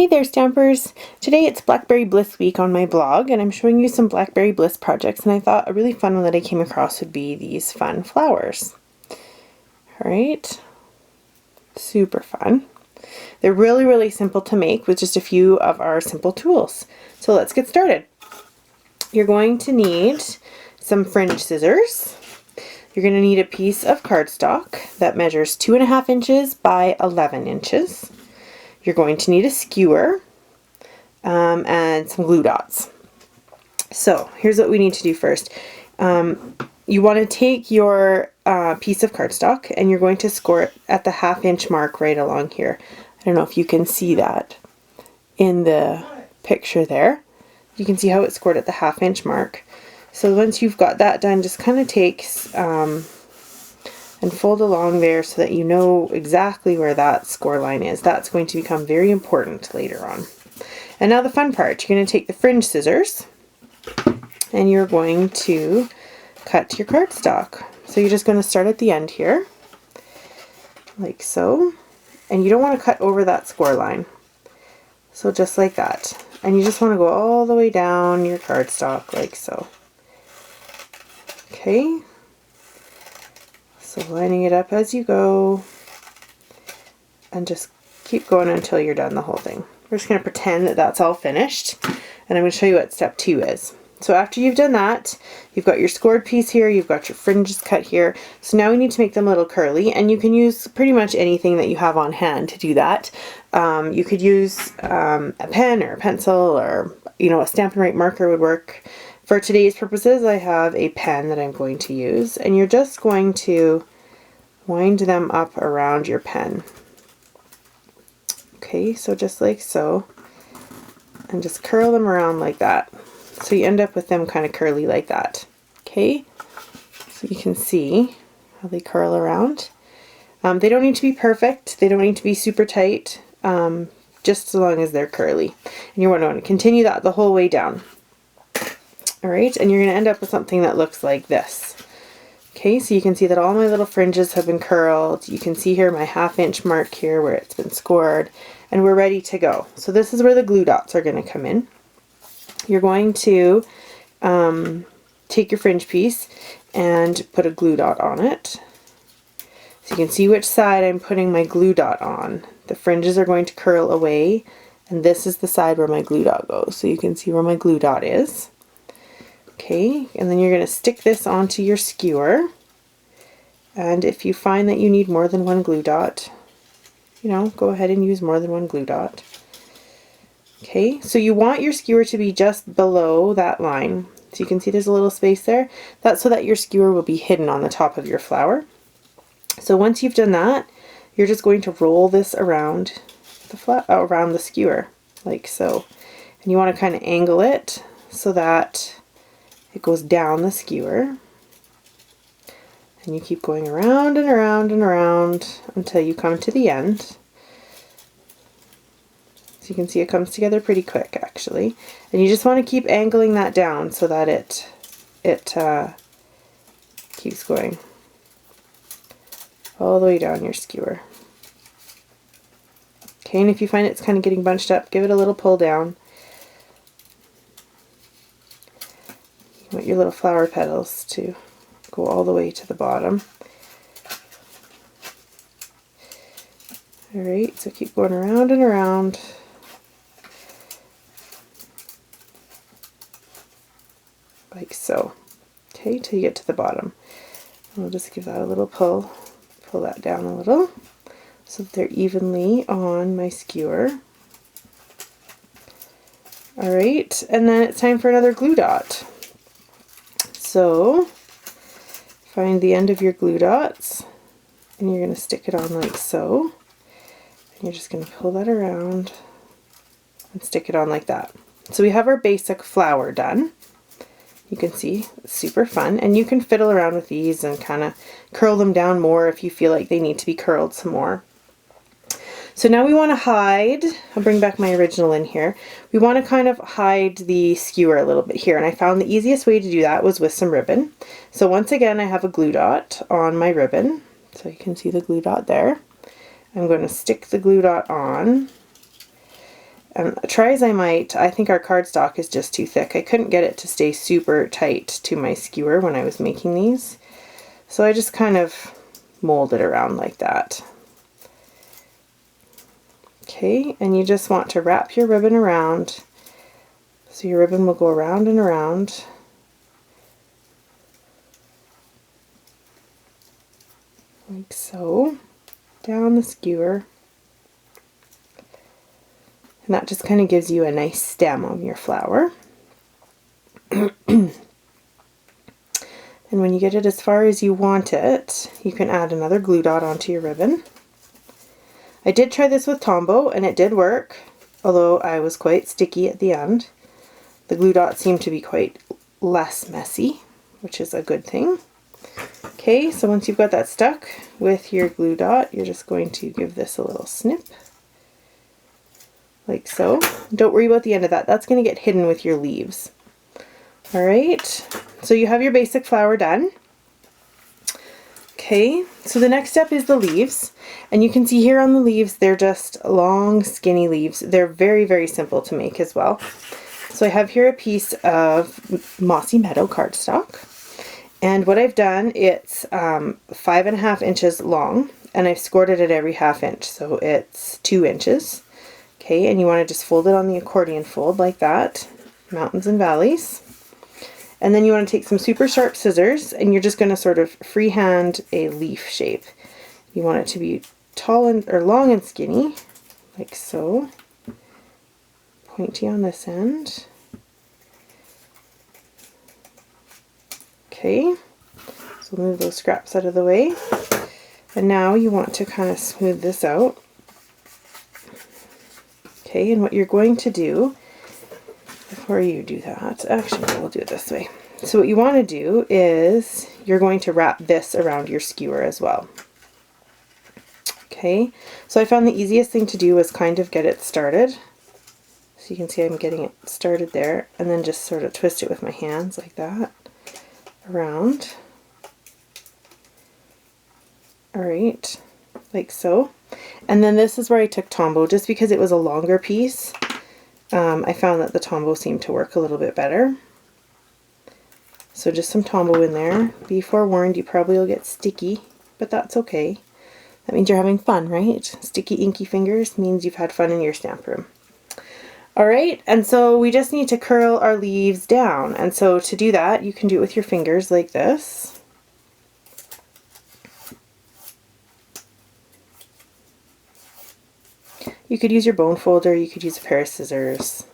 Hey there, Stampers! Today it's Blackberry Bliss week on my blog, and I'm showing you some Blackberry Bliss projects, and I thought a really fun one that I came across would be these fun flowers. Alright, super fun. They're really simple to make with just a few of our simple tools. So let's get started. You're going to need some fringe scissors. You're going to need a piece of cardstock that measures 2.5 inches by 11 inches. You're going to need a skewer and some glue dots. So here's what we need to do first. You want to take your piece of cardstock and you're going to score it at the 1/2 inch mark right along here. I don't know if you can see that in the picture there. You can see how it's scored at the 1/2 inch mark. So once you've got that done, just kind of take and fold along there so that you know exactly where that score line is. That's going to become very important later on. And now the fun part, you're going to take the fringe scissors and you're going to cut your cardstock. So you're just going to start at the end here, like so. And you don't want to cut over that score line. So just like that. And you just want to go all the way down your cardstock like so. Okay. So lining it up as you go, and just keep going until you're done the whole thing. We're just going to pretend that that's all finished, and I'm going to show you what step 2 is. So after you've done that, you've got your scored piece here, you've got your fringes cut here. So now we need to make them a little curly, and you can use pretty much anything that you have on hand to do that. You could use a pen or a pencil, or a Stampin' Up marker would work. For today's purposes, I have a pen that I'm going to use, and you're just going to wind them up around your pen. Okay, so just like so, and just curl them around like that. So you end up with them kind of curly like that. Okay, so you can see how they curl around. They don't need to be perfect, they don't need to be super tight, just as long as they're curly. And you want to continue that the whole way down. Alright, and you're going to end up with something that looks like this. Okay, so you can see that all my little fringes have been curled. You can see here my 1/2 inch mark here where it's been scored, and we're ready to go. So this is where the glue dots are going to come in. You're going to take your fringe piece and put a glue dot on it. So you can see which side I'm putting my glue dot on. The fringes are going to curl away, and this is the side where my glue dot goes. So you can see where my glue dot is. Okay, and then you're going to stick this onto your skewer, and if you find that you need more than one glue dot, go ahead and use more than one glue dot. Okay, so you want your skewer to be just below that line. So you can see there's a little space there. That's so that your skewer will be hidden on the top of your flower. So once you've done that, you're just going to roll this around the skewer, like so. And you want to kind of angle it so that it goes down the skewer, and you keep going around and around and around until you come to the end. So you can see it comes together pretty quick actually, and you just want to keep angling that down so that it keeps going all the way down your skewer. Okay, and if you find it's kind of getting bunched up, give it a little pull down. You want your little flower petals to go all the way to the bottom. Alright, so keep going around and around. Like so. Okay, till you get to the bottom. And we'll just give that a little pull. Pull that down a little so that they're evenly on my skewer. Alright, and then it's time for another glue dot. So find the end of your glue dots, and you're going to stick it on like so, and you're just going to pull that around and stick it on like that. So we have our basic flower done. You can see it's super fun, and you can fiddle around with these and kind of curl them down more if you feel like they need to be curled some more. So now we want to hide, I'll bring back my original in here, we want to kind of hide the skewer a little bit here, and I found the easiest way to do that was with some ribbon. So once again I have a glue dot on my ribbon, so you can see the glue dot there. I'm going to stick the glue dot on, try as I might, I think our cardstock is just too thick. I couldn't get it to stay super tight to my skewer when I was making these. So I just kind of mold it around like that. Okay, and you just want to wrap your ribbon around. So your ribbon will go around and around. Like so, down the skewer. And that just kind of gives you a nice stem on your flower. And when you get it as far as you want it, you can add another glue dot onto your ribbon. I did try this with Tombow and it did work, although I was quite sticky at the end. The glue dots seem to be quite less messy, which is a good thing. Okay, so once you've got that stuck with your glue dot, you're just going to give this a little snip, like so. Don't worry about the end of that. That's going to get hidden with your leaves. All right, so you have your basic flower done. Okay, so the next step is the leaves. And you can see here on the leaves, they're just long, skinny leaves. They're very, very simple to make as well. So I have here a piece of Mossy Meadow cardstock. And what I've done, it's 5.5 inches long, and I've scored it at every 1/2 inch, so it's 2 inches. Okay, and you want to just fold it on the accordion fold like that, mountains and valleys. And then you want to take some super sharp scissors, and you're just going to sort of freehand a leaf shape. You want it to be tall and or long and skinny, like so. Pointy on this end. Okay, so move those scraps out of the way. And now you want to kind of smooth this out. Okay, and what you're going to do, before you do that, actually we'll do it this way. So what you want to do is you're going to wrap this around your skewer as well. Okay, so I found the easiest thing to do was kind of get it started. So you can see I'm getting it started there, and then just sort of twist it with my hands like that around. Alright, like so. And then this is where I took Tombow, just because it was a longer piece. I found that the Tombow seemed to work a little bit better. So just some Tombow in there. Be forewarned, you probably will get sticky, but that's okay. That means you're having fun, right? Sticky, inky fingers means you've had fun in your stamp room. Alright, and so we just need to curl our leaves down. And so to do that, you can do it with your fingers like this. You could use your bone folder, you could use a pair of scissors,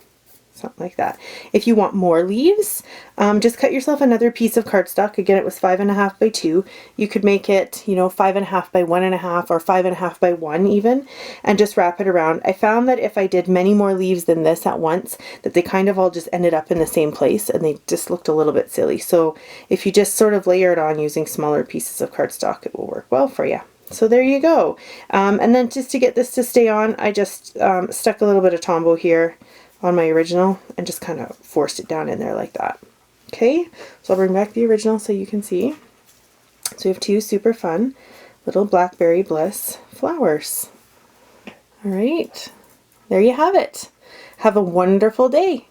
something like that. If you want more leaves, just cut yourself another piece of cardstock. Again, it was 5.5 by 2. You could make it, 5.5 by 1.5 or 5.5 by 1 even, and just wrap it around. I found that if I did many more leaves than this at once, that they kind of all just ended up in the same place and they just looked a little bit silly. So if you just sort of layer it on using smaller pieces of cardstock, it will work well for you. So there you go. And then just to get this to stay on, I just stuck a little bit of Tombow here on my original and just kind of forced it down in there like that. Okay, so I'll bring back the original so you can see. So we have two super fun little Blackberry Bliss flowers. All right, there you have it. Have a wonderful day.